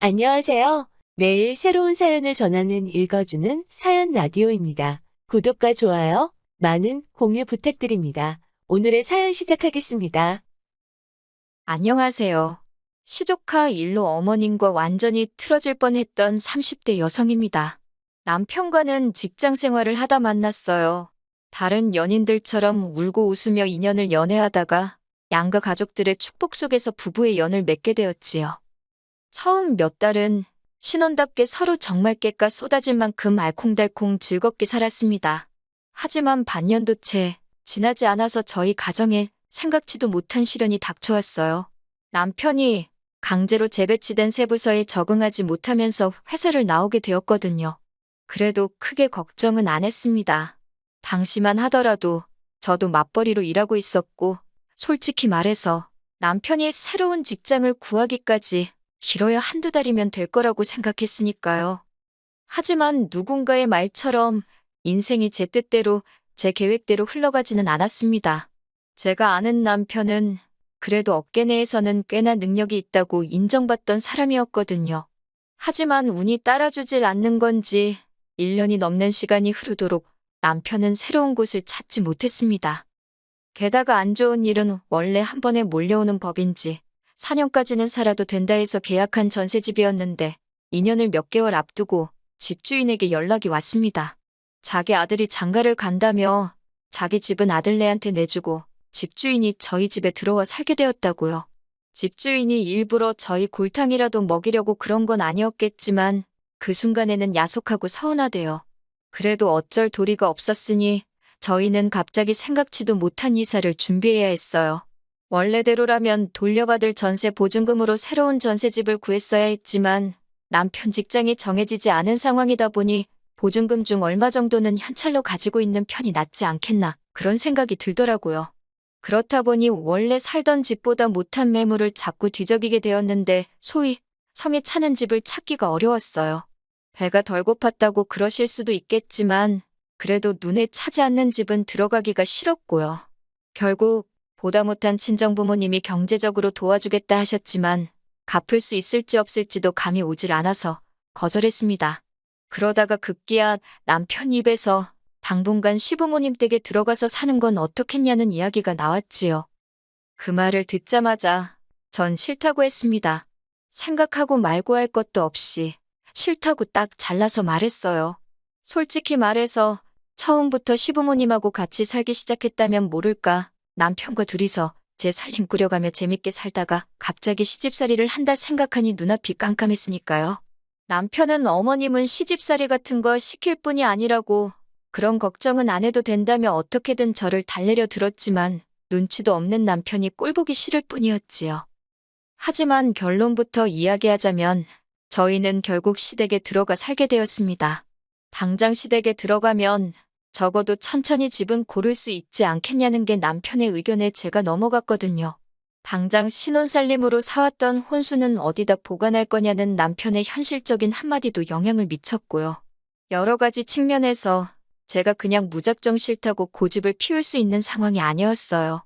안녕하세요. 매일 새로운 사연을 전하는 읽어주는 사연 라디오입니다. 구독과 좋아요, 많은 공유 부탁드립니다. 오늘의 사연 시작하겠습니다. 안녕하세요. 시조카 일로 어머님과 완전히 틀어질 뻔했던 30대 여성입니다. 남편과는 직장 생활을 하다 만났어요. 다른 연인들처럼 울고 웃으며 인연을 연애하다가 양가 가족들의 축복 속에서 부부의 연을 맺게 되었지요. 처음 몇 달은 신혼답게 서로 정말 깨까 쏟아질 만큼 알콩달콩 즐겁게 살았습니다. 하지만 반년도 채 지나지 않아서 저희 가정에 생각지도 못한 시련이 닥쳐왔어요. 남편이 강제로 재배치된 새 부서에 적응하지 못하면서 회사를 나오게 되었거든요. 그래도 크게 걱정은 안 했습니다. 당시만 하더라도 저도 맞벌이로 일하고 있었고, 솔직히 말해서 남편이 새로운 직장을 구하기까지 길어야 한두 달이면 될 거라고 생각했으니까요. 하지만 누군가의 말처럼 인생이 제 뜻대로, 제 계획대로 흘러가지는 않았습니다. 제가 아는 남편은 그래도 업계 내에서는 꽤나 능력이 있다고 인정받던 사람이었거든요. 하지만 운이 따라주질 않는 건지 1년이 넘는 시간이 흐르도록 남편은 새로운 곳을 찾지 못했습니다. 게다가 안 좋은 일은 원래 한 번에 몰려오는 법인지 4년까지는 살아도 된다 해서 계약한 전셋집이었는데 2년을 몇 개월 앞두고 집주인에게 연락이 왔습니다. 자기 아들이 장가를 간다며 자기 집은 아들네한테 내주고 집주인이 저희 집에 들어와 살게 되었다고요. 집주인이 일부러 저희 골탕이라도 먹이려고 그런 건 아니었겠지만 그 순간에는 야속하고 서운하대요. 그래도 어쩔 도리가 없었으니 저희는 갑자기 생각지도 못한 이사를 준비해야 했어요. 원래대로라면 돌려받을 전세 보증금으로 새로운 전세집을 구했어야 했지만 남편 직장이 정해지지 않은 상황이다 보니 보증금 중 얼마 정도는 현찰로 가지고 있는 편이 낫지 않겠나 그런 생각이 들더라고요. 그렇다 보니 원래 살던 집보다 못한 매물을 자꾸 뒤적이게 되었는데 소위 성에 차는 집을 찾기가 어려웠어요. 배가 덜 고팠다고 그러실 수도 있겠지만 그래도 눈에 차지 않는 집은 들어가기가 싫었고요. 결국 보다 못한 친정부모님이 경제적으로 도와주겠다 하셨지만 갚을 수 있을지 없을지도 감이 오질 않아서 거절했습니다. 그러다가 급기야 남편 입에서 당분간 시부모님 댁에 들어가서 사는 건 어떻겠냐는 이야기가 나왔지요. 그 말을 듣자마자 전 싫다고 했습니다. 생각하고 말고 할 것도 없이 싫다고 딱 잘라서 말했어요. 솔직히 말해서 처음부터 시부모님하고 같이 살기 시작했다면 모를까 남편과 둘이서 제 살림 꾸려가며 재밌게 살다가 갑자기 시집살이를 한다 생각하니 눈앞이 깜깜했으니까요. 남편은 어머님은 시집살이 같은 거 시킬 뿐이 아니라고 그런 걱정은 안 해도 된다며 어떻게든 저를 달래려 들었지만 눈치도 없는 남편이 꼴보기 싫을 뿐이었지요. 하지만 결론부터 이야기하자면 저희는 결국 시댁에 들어가 살게 되었습니다. 당장 시댁에 들어가면 적어도 천천히 집은 고를 수 있지 않겠냐는 게 남편의 의견에 제가 넘어갔거든요. 당장 신혼살림으로 사왔던 혼수는 어디다 보관할 거냐는 남편의 현실적인 한마디도 영향을 미쳤고요. 여러 가지 측면에서 제가 그냥 무작정 싫다고 고집을 피울 수 있는 상황이 아니었어요.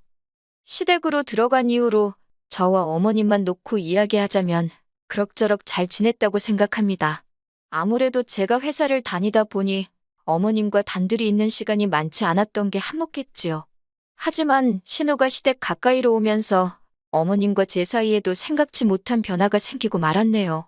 시댁으로 들어간 이후로 저와 어머님만 놓고 이야기하자면 그럭저럭 잘 지냈다고 생각합니다. 아무래도 제가 회사를 다니다 보니 어머님과 단둘이 있는 시간이 많지 않았던 게 한몫했지요. 하지만 신우가 시댁 가까이로 오면서 어머님과 제 사이에도 생각지 못한 변화가 생기고 말았네요.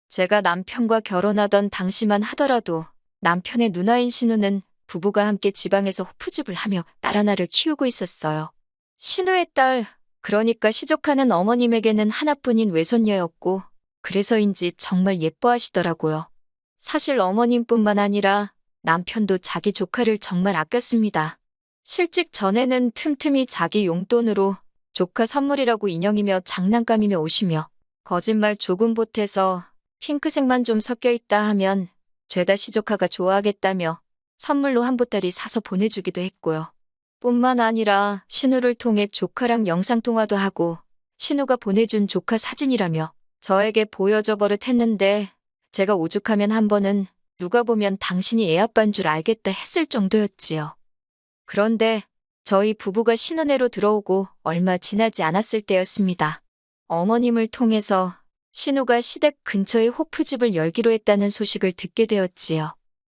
제가 남편과 결혼하던 당시만 하더라도 남편의 누나인 신우는 부부가 함께 지방에서 호프집을 하며 딸 하나를 키우고 있었어요. 신우의 딸, 그러니까 시조카는 어머님에게는 하나뿐인 외손녀였고 그래서인지 정말 예뻐하시더라고요. 사실 어머님뿐만 아니라 남편도 자기 조카를 정말 아꼈습니다. 실직 전에는 틈틈이 자기 용돈으로 조카 선물이라고 인형이며 장난감이며 오시며 거짓말 조금 보태서 핑크색만 좀 섞여 있다 하면 죄다 시조카가 좋아하겠다며 선물로 한 보따리 사서 보내주기도 했고요. 뿐만 아니라 신우를 통해 조카랑 영상통화도 하고 신우가 보내준 조카 사진이라며 저에게 보여줘 버릇했는데 제가 오죽하면 한 번은 누가 보면 당신이 애 아빠인 줄 알겠다 했을 정도였지요. 그런데 저희 부부가 신혼회로 들어오고 얼마 지나지 않았을 때였습니다. 어머님을 통해서 신우가 시댁 근처에 호프집을 열기로 했다는 소식을 듣게 되었지요.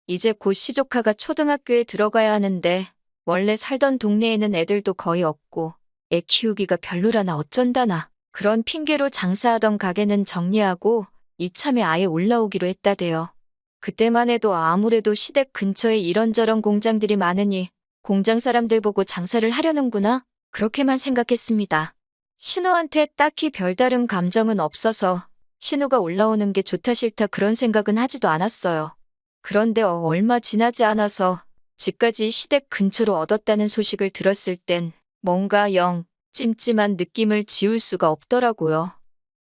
이제 곧 시조카가 초등학교에 들어가야 하는데 원래 살던 동네에는 애들도 거의 없고 애 키우기가 별로라나 어쩐다나 그런 핑계로 장사하던 가게는 정리하고 이참에 아예 올라오기로 했다대요. 그때만 해도 아무래도 시댁 근처에 이런저런 공장들이 많으니 공장 사람들 보고 장사를 하려는구나 그렇게만 생각했습니다. 신우한테 딱히 별다른 감정은 없어서 신우가 올라오는 게 좋다 싫다 그런 생각은 하지도 않았어요. 그런데 얼마 지나지 않아서 집까지 시댁 근처로 얻었다는 소식을 들었을 땐 뭔가 영 찜찜한 느낌을 지울 수가 없더라고요.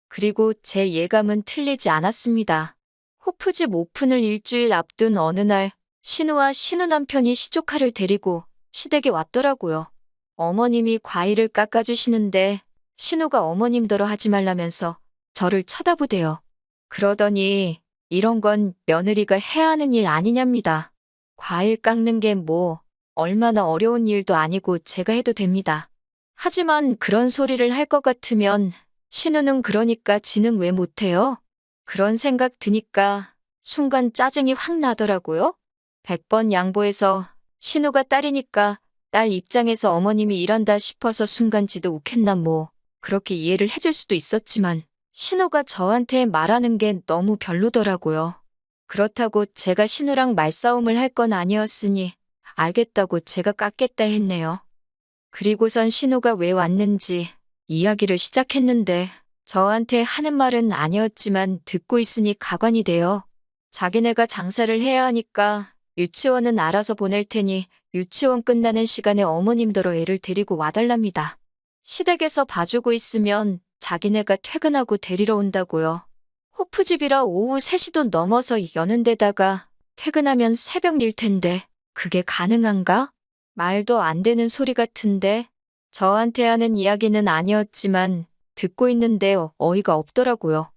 그리고 제 예감은 틀리지 않았습니다. 호프집 오픈을 일주일 앞둔 어느 날 신우와 신우 남편이 시조카를 데리고 시댁에 왔더라고요. 어머님이 과일을 깎아주시는데 신우가 어머님더러 하지 말라면서 저를 쳐다보대요. 그러더니 이런 건 며느리가 해야 하는 일 아니냐입니다. 과일 깎는 게 뭐 얼마나 어려운 일도 아니고 제가 해도 됩니다. 하지만 그런 소리를 할 것 같으면 신우는 그러니까 지는 왜 못해요? 그런 생각 드니까 순간 짜증이 확 나더라고요. 100번 양보해서 신우가 딸이니까 딸 입장에서 어머님이 일한다 싶어서 순간 지도 욱했나 뭐 그렇게 이해를 해줄 수도 있었지만 신우가 저한테 말하는 게 너무 별로더라고요. 그렇다고 제가 신우랑 말싸움을 할 건 아니었으니 알겠다고 제가 깎겠다 했네요. 그리고선 신우가 왜 왔는지 이야기를 시작했는데 저한테 하는 말은 아니었지만 듣고 있으니 가관이 돼요. 자기네가 장사를 해야 하니까 유치원은 알아서 보낼 테니 유치원 끝나는 시간에 어머님더러 애를 데리고 와달랍니다. 시댁에서 봐주고 있으면 자기네가 퇴근하고 데리러 온다고요. 호프집이라 오후 3시도 넘어서 여는 데다가 퇴근하면 새벽일 텐데 그게 가능한가? 말도 안 되는 소리 같은데 저한테 하는 이야기는 아니었지만 듣고 있는데 어이가 없더라고요.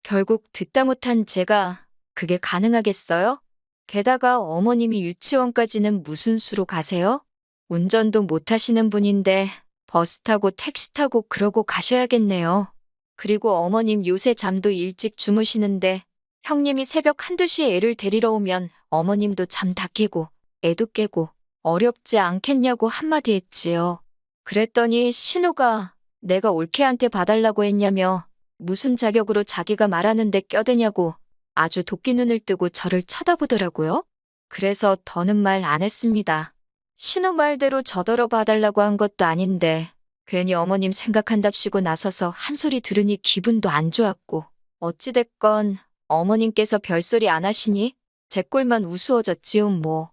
결국 듣다 못한 제가 그게 가능하겠어요? 게다가 어머님이 유치원까지는 무슨 수로 가세요? 운전도 못 하시는 분인데 버스 타고 택시 타고 그러고 가셔야겠네요. 그리고 어머님 요새 잠도 일찍 주무시는데 형님이 새벽 1, 2시에 애를 데리러 오면 어머님도 잠 다 깨고 애도 깨고 어렵지 않겠냐고 한마디 했지요. 그랬더니 신우가 내가 올케한테 봐달라고 했냐며 무슨 자격으로 자기가 말하는데 껴드냐고 아주 도끼 눈을 뜨고 저를 쳐다보더라고요. 그래서 더는 말 안 했습니다. 신우 말대로 저더러 봐달라고 한 것도 아닌데 괜히 어머님 생각한답시고 나서서 한 소리 들으니 기분도 안 좋았고 어찌됐건 어머님께서 별소리 안 하시니 제 꼴만 우스워졌지요 뭐.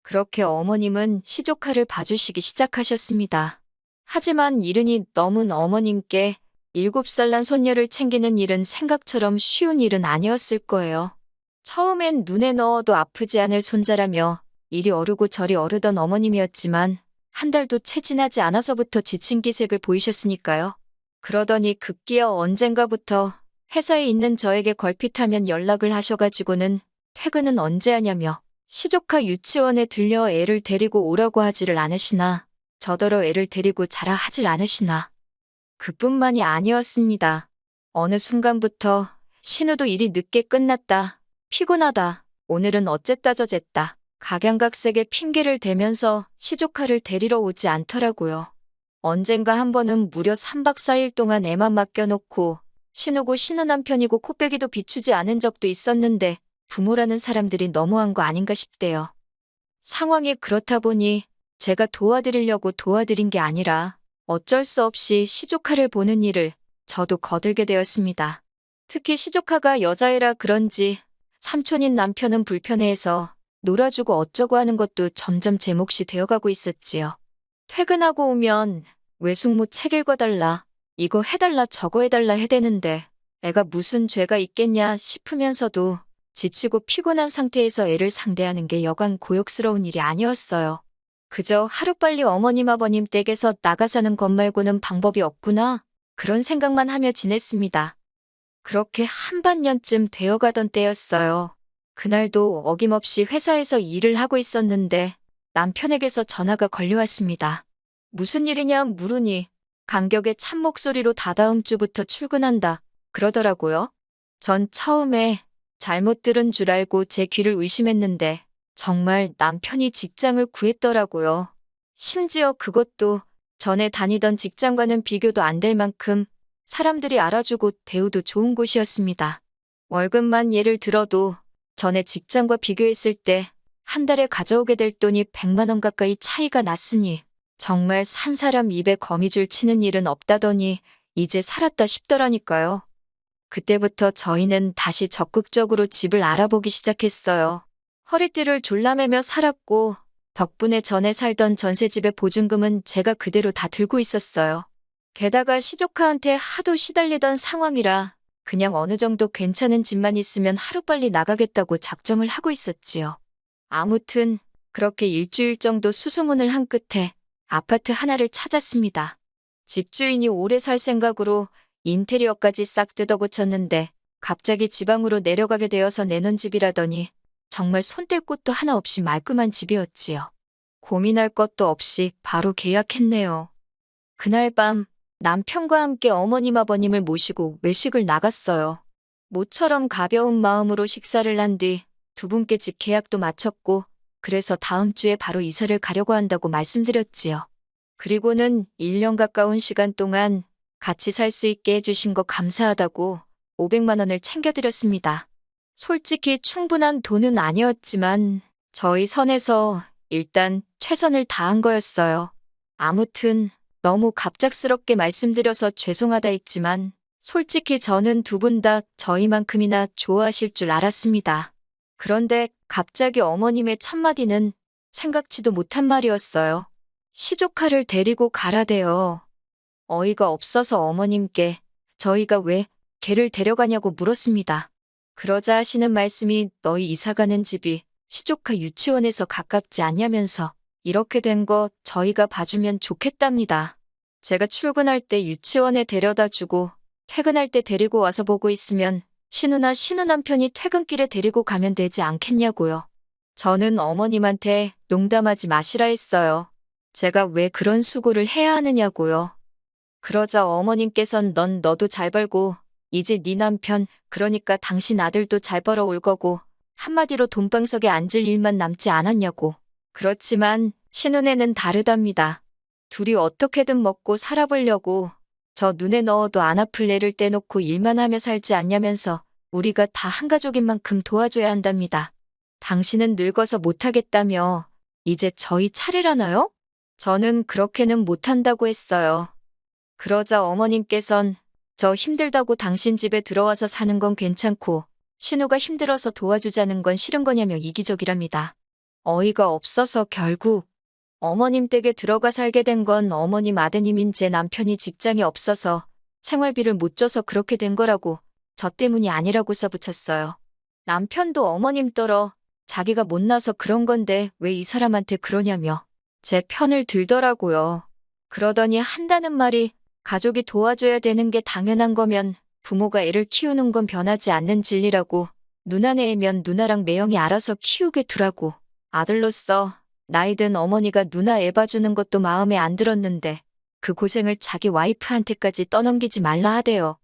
그렇게 어머님은 시조카를 봐주시기 시작하셨습니다. 하지만 이른이 넘은 어머님께 7살 난 손녀를 챙기는 일은 생각처럼 쉬운 일은 아니었을 거예요. 처음엔 눈에 넣어도 아프지 않을 손자라며 이리 어르고 저리 어르던 어머님이었지만 한 달도 채 지나지 않아서부터 지친 기색을 보이셨으니까요. 그러더니 급기야 언젠가부터 회사에 있는 저에게 걸핏하면 연락을 하셔가지고는 퇴근은 언제 하냐며 시조카 유치원에 들려 애를 데리고 오라고 하지를 않으시나 저더러 애를 데리고 자라 하질 않으시나. 그뿐만이 아니었습니다. 어느 순간부터 신우도 일이 늦게 끝났다. 피곤하다. 오늘은 어쨌다 저쨌다. 각양각색의 핑계를 대면서 시조카를 데리러 오지 않더라고요. 언젠가 한 번은 무려 3박 4일 동안 애만 맡겨놓고 신우고 신우 남편이고 코빼기도 비추지 않은 적도 있었는데 부모라는 사람들이 너무한 거 아닌가 싶대요. 상황이 그렇다 보니 제가 도와드리려고 도와드린 게 아니라 어쩔 수 없이 시조카를 보는 일을 저도 거들게 되었습니다. 특히 시조카가 여자애라 그런지 삼촌인 남편은 불편해해서 놀아주고 어쩌고 하는 것도 점점 제 몫이 되어가고 있었지요. 퇴근하고 오면 외숙모 책 읽어달라, 이거 해달라 저거 해달라 해대는데 애가 무슨 죄가 있겠냐 싶으면서도 지치고 피곤한 상태에서 애를 상대하는 게 여간 고역스러운 일이 아니었어요. 그저 하루빨리 어머님 아버님 댁에서 나가 사는 것 말고는 방법이 없구나 그런 생각만 하며 지냈습니다. 그렇게 한반년쯤 되어가던 때였어요. 그날도 어김없이 회사에서 일을 하고 있었는데 남편에게서 전화가 걸려왔습니다. 무슨 일이냐 물으니 감격의 찬 목소리로 다다음 주부터 출근한다. 그러더라고요. 전 처음에 잘못 들은 줄 알고 제 귀를 의심했는데 정말 남편이 직장을 구했더라고요. 심지어 그것도 전에 다니던 직장과는 비교도 안 될 만큼 사람들이 알아주고 대우도 좋은 곳이었습니다. 월급만 예를 들어도 전에 직장과 비교했을 때 한 달에 가져오게 될 돈이 100만 원 가까이 차이가 났으니 정말 산 사람 입에 거미줄 치는 일은 없다더니 이제 살았다 싶더라니까요. 그때부터 저희는 다시 적극적으로 집을 알아보기 시작했어요. 허리띠를 졸라매며 살았고 덕분에 전에 살던 전셋집의 보증금은 제가 그대로 다 들고 있었어요. 게다가 시조카한테 하도 시달리던 상황이라 그냥 어느 정도 괜찮은 집만 있으면 하루빨리 나가겠다고 작정을 하고 있었지요. 아무튼 그렇게 일주일 정도 수소문을 한 끝에 아파트 하나를 찾았습니다. 집주인이 오래 살 생각으로 인테리어까지 싹 뜯어고쳤는데 갑자기 지방으로 내려가게 되어서 내놓은 집이라더니 정말 손댈 곳도 하나 없이 말끔한 집이었지요. 고민할 것도 없이 바로 계약했네요. 그날 밤 남편과 함께 어머님 아버님을 모시고 외식을 나갔어요. 모처럼 가벼운 마음으로 식사를 한 뒤 두 분께 집 계약도 마쳤고 그래서 다음 주에 바로 이사를 가려고 한다고 말씀드렸지요. 그리고는 1년 가까운 시간 동안 같이 살 수 있게 해주신 거 감사하다고 500만 원을 챙겨드렸습니다. 솔직히 충분한 돈은 아니었지만 저희 선에서 일단 최선을 다한 거였어요. 아무튼 너무 갑작스럽게 말씀드려서 죄송하다 했지만 솔직히 저는 두 분 다 저희만큼이나 좋아하실 줄 알았습니다. 그런데 갑자기 어머님의 첫마디는 생각지도 못한 말이었어요. 시조카를 데리고 가라대요. 어이가 없어서 어머님께 저희가 왜 걔를 데려가냐고 물었습니다. 그러자 하시는 말씀이 너희 이사가는 집이 시조카 유치원에서 가깝지 않냐면서 이렇게 된 거 저희가 봐주면 좋겠답니다. 제가 출근할 때 유치원에 데려다 주고 퇴근할 때 데리고 와서 보고 있으면 신우나 신우 남편이 퇴근길에 데리고 가면 되지 않겠냐고요. 저는 어머님한테 농담하지 마시라 했어요. 제가 왜 그런 수고를 해야 하느냐고요. 그러자 어머님께선 넌 너도 잘 벌고 이제 네 남편 그러니까 당신 아들도 잘 벌어올 거고 한마디로 돈방석에 앉을 일만 남지 않았냐고. 그렇지만 신우네는 다르답니다. 둘이 어떻게든 먹고 살아보려고 저 눈에 넣어도 안 아플 애를 떼놓고 일만 하며 살지 않냐면서 우리가 다 한 가족인 만큼 도와줘야 한답니다. 당신은 늙어서 못하겠다며 이제 저희 차례라나요? 저는 그렇게는 못한다고 했어요. 그러자 어머님께선 저 힘들다고 당신 집에 들어와서 사는 건 괜찮고 신우가 힘들어서 도와주자는 건 싫은 거냐며 이기적이랍니다. 어이가 없어서 결국 어머님 댁에 들어가 살게 된 건 어머님 아드님인 제 남편이 직장이 없어서 생활비를 못 줘서 그렇게 된 거라고 저 때문이 아니라고 써붙였어요. 남편도 어머님 떨어 자기가 못나서 그런 건데 왜 이 사람한테 그러냐며 제 편을 들더라고요. 그러더니 한다는 말이 가족이 도와줘야 되는 게 당연한 거면 부모가 애를 키우는 건 변하지 않는 진리라고 누나네 애면 누나랑 매형이 알아서 키우게 두라고 아들로서 나이든 어머니가 누나 애 봐주는 것도 마음에 안 들었는데 그 고생을 자기 와이프한테까지 떠넘기지 말라 하대요.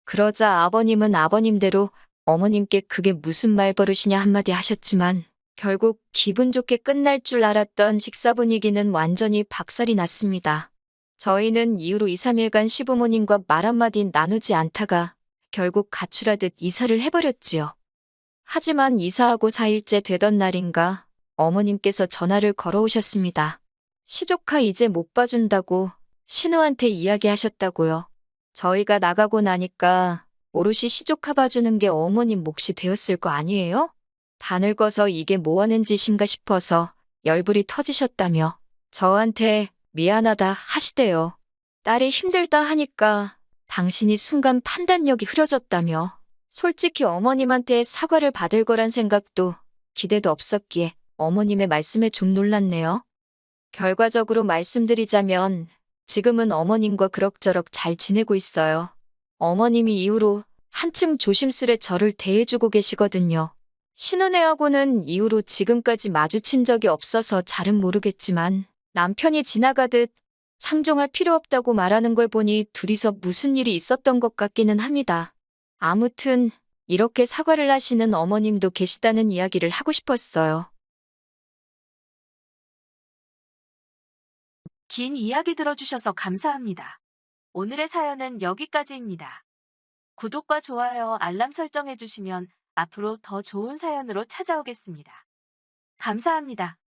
그러자 아버님은 아버님대로 어머님께 그게 무슨 말버릇이냐 한마디 하셨지만 결국 기분 좋게 끝날 줄 알았던 식사 분위기는 완전히 박살이 났습니다. 저희는 이후로 2, 3일간 시부모님과 말 한마디 나누지 않다가 결국 가출하듯 이사를 해버렸지요. 하지만 이사하고 4일째 되던 날인가 어머님께서 전화를 걸어오셨습니다. 시조카 이제 못 봐준다고 신우한테 이야기하셨다고요. 저희가 나가고 나니까 오롯이 시조카 봐주는 게 어머님 몫이 되었을 거 아니에요? 다 늙어서 이게 뭐 하는 짓인가 싶어서 열불이 터지셨다며 저한테 미안하다 하시대요. 딸이 힘들다 하니까 당신이 순간 판단력이 흐려졌다며 솔직히 어머님한테 사과를 받을 거란 생각도 기대도 없었기에 어머님의 말씀에 좀 놀랐네요. 결과적으로 말씀드리자면 지금은 어머님과 그럭저럭 잘 지내고 있어요. 어머님이 이후로 한층 조심스레 저를 대해주고 계시거든요. 신혼애하고는 이후로 지금까지 마주친 적이 없어서 잘은 모르겠지만 남편이 지나가듯 상종할 필요 없다고 말하는 걸 보니 둘이서 무슨 일이 있었던 것 같기는 합니다. 아무튼 이렇게 사과를 하시는 어머님도 계시다는 이야기를 하고 싶었어요. 긴 이야기 들어주셔서 감사합니다. 오늘의 사연은 여기까지입니다. 구독과 좋아요, 알람 설정해주시면 앞으로 더 좋은 사연으로 찾아오겠습니다. 감사합니다.